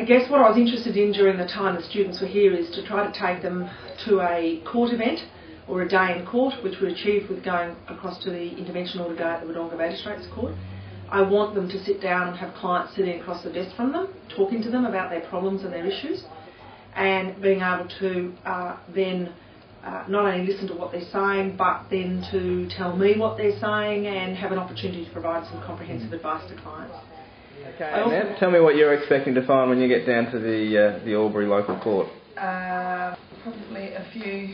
guess what I was interested in during the time the students were here is to try to take them to a court event or a day in court, which we achieved with going across to the intervention order day at the Wodonga Magistrates Court. I want them to sit down and have clients sitting across the desk from them, talking to them about their problems and their issues, and being able to then not only listen to what they're saying, but then to tell me what they're saying and have an opportunity to provide some comprehensive advice to clients. Okay, now tell me what you're expecting to find when you get down to the Albury local court. Probably a few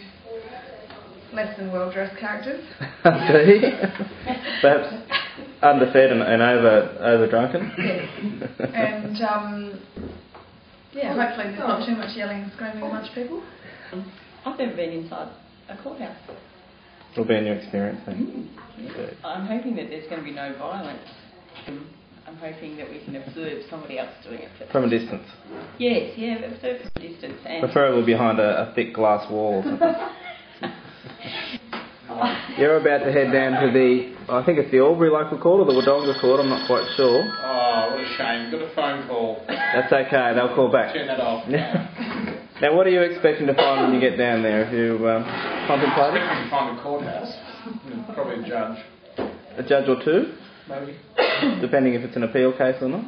less than well-dressed characters. Perhaps underfed and over-drunken. Yes. And hopefully there's not too much yelling and screaming amongst people. I've never been inside a courthouse. It'll be in your experience then. Yeah. I'm hoping that there's going to be no violence. I'm hoping that we can observe somebody else doing it. From a distance? Yes, observe from a distance. And preferably behind a thick glass wall or something. You're about to head down to I think it's the Albury local court or the Wodonga court, I'm not quite sure. Oh, what a shame. Got a phone call. That's okay, they'll call back. Turn that off. Now, what are you expecting to find when you get down there? Have you contemplated? I'm expecting to find a courthouse. Probably a judge. A judge or two? Maybe. Depending if it's an appeal case or not.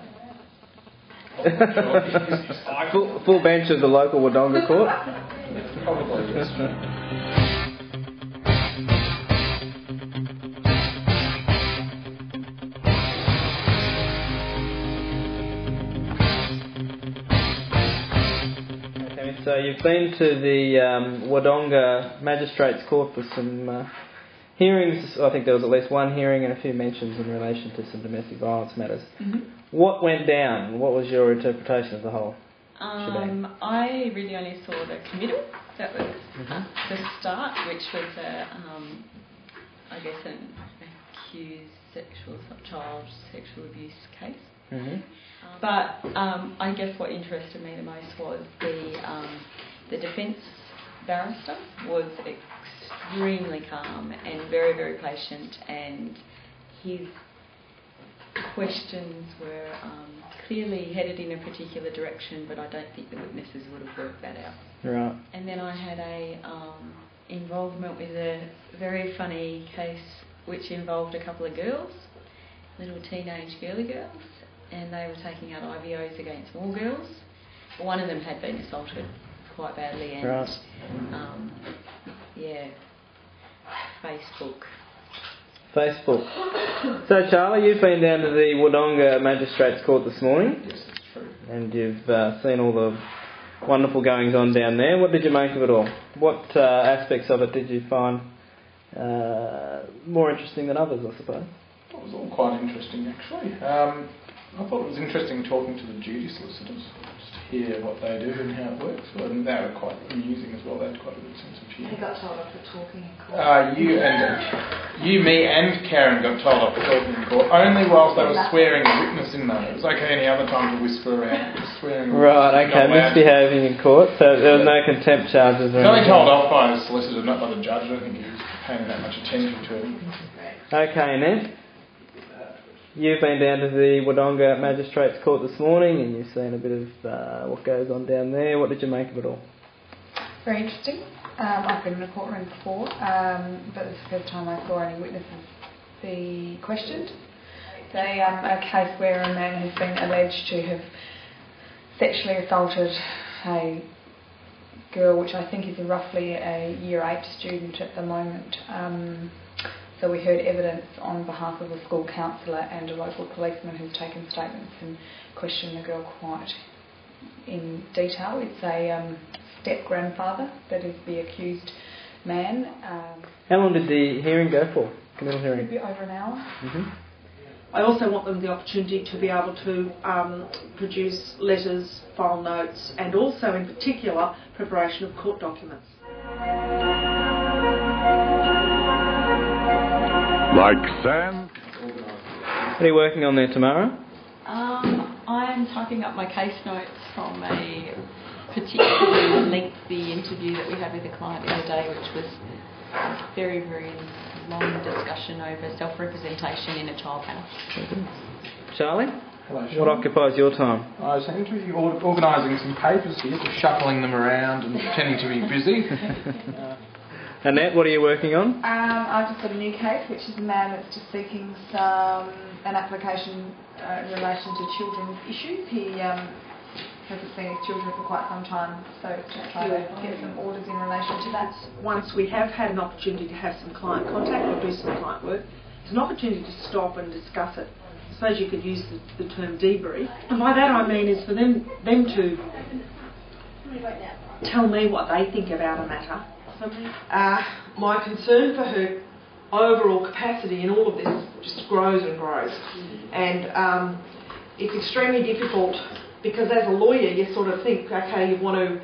Sure. Full bench of the local Wodonga court? Probably, yes. So you've been to the Wodonga Magistrates Court for some hearings. I think there was at least one hearing and a few mentions in relation to some domestic violence matters. Mm-hmm. What went down? What was your interpretation of the whole shebang? I really only saw the committal. That was the start, which was an accused child sexual abuse case. Mm-hmm. But I guess what interested me the most was the defence barrister was extremely calm and very, very patient, and his questions were clearly headed in a particular direction, but I don't think the witnesses would have worked that out. Right. And then I had a involvement with a very funny case which involved a couple of girls, little teenage girly girls, and they were taking out IVOs against more girls. One of them had been assaulted quite badly, and Facebook. So Charlie, you've been down to the Wodonga Magistrates Court this morning. Yes, that's true. And you've seen all the wonderful goings on down there. What did you make of it all? What aspects of it did you find more interesting than others, I suppose? It was all quite interesting, actually. I thought it was interesting talking to the duty solicitors, just to hear what they do and how it works. Well, and they were quite amusing as well. They had quite a good sense of humour. He got told off for talking in court. Me and Karen got told off for talking in court, only whilst they were swearing a witness in though. It was okay any other time to whisper around. Swearing right, okay, misbehaving in court, so there was no contempt charges or anything? Only told off by the solicitor, not by the judge. I don't think he was paying that much attention to it. Okay, Ned. You've been down to the Wodonga Magistrates Court this morning and you've seen a bit of what goes on down there. What did you make of it all? Very interesting. I've been in a courtroom before, but it's the first time I saw any witnesses be questioned. It's a case where a man has been alleged to have sexually assaulted a girl, which I think is roughly a Year 8 student at the moment. So we heard evidence on behalf of a school counsellor and a local policeman who's taken statements and questioned the girl quite in detail. It's a step-grandfather that is the accused man. How long did the hearing go for? Committal hearing? Maybe over an hour. Mm-hmm. I also want them the opportunity to be able to produce letters, file notes, and also in particular preparation of court documents. Like sand. What are you working on there tomorrow? I am typing up my case notes from a particularly lengthy interview that we had with a client the other day, which was a very, very long discussion over self-representation in a child panel. Charlie? Hello, Sean. What occupies your time? I seem to be organising some papers here, just shuffling them around and pretending to be busy. Annette, what are you working on? I've just got a new case, which is a man that's just seeking an application in relation to children's issues. He hasn't seen his children for quite some time, so just trying to get some orders in relation to that. Once we have had an opportunity to have some client contact or do some client work, it's an opportunity to stop and discuss it. I suppose you could use the term debrief. And by that I mean is for them to tell me what they think about a matter. My concern for her overall capacity in all of this just grows and grows. And it's extremely difficult because as a lawyer you sort of think, okay, you want to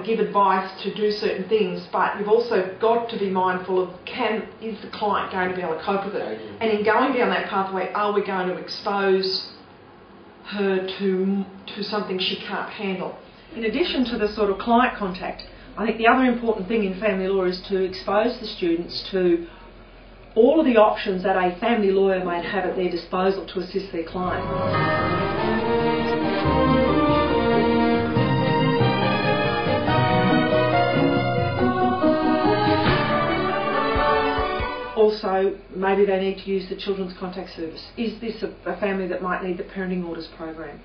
give advice to do certain things, but you've also got to be mindful of is the client going to be able to cope with it? And in going down that pathway, are we going to expose her to something she can't handle? In addition to the sort of client contact, I think the other important thing in family law is to expose the students to all of the options that a family lawyer might have at their disposal to assist their client. Also, maybe they need to use the Children's Contact Service. Is this a family that might need the Parenting Orders program?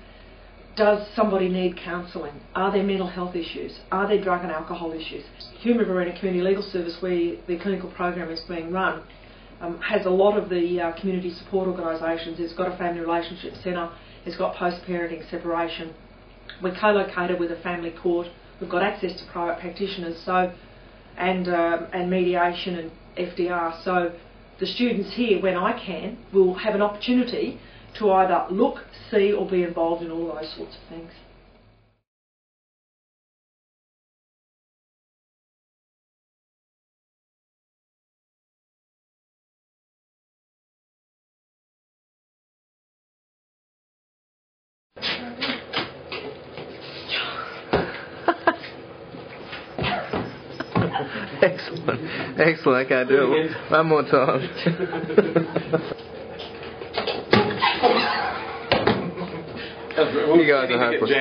Does somebody need counselling? Are there mental health issues? Are there drug and alcohol issues? Hume Riverina Community Legal Service, where the clinical program is being run, has a lot of the community support organisations. It's got a family relationship centre. It's got post-parenting separation. We're co-located with a family court. We've got access to private practitioners, and mediation and FDR. So the students here, when I can, will have an opportunity to either look, see or be involved in all those sorts of things. Excellent. Excellent. Okay, do it one more time. You guys are hopeless.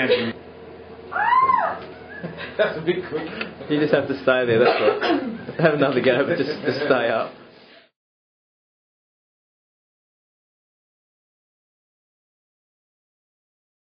That's a bit quick. You just have to stay there, that's all. Have another go, but just stay up.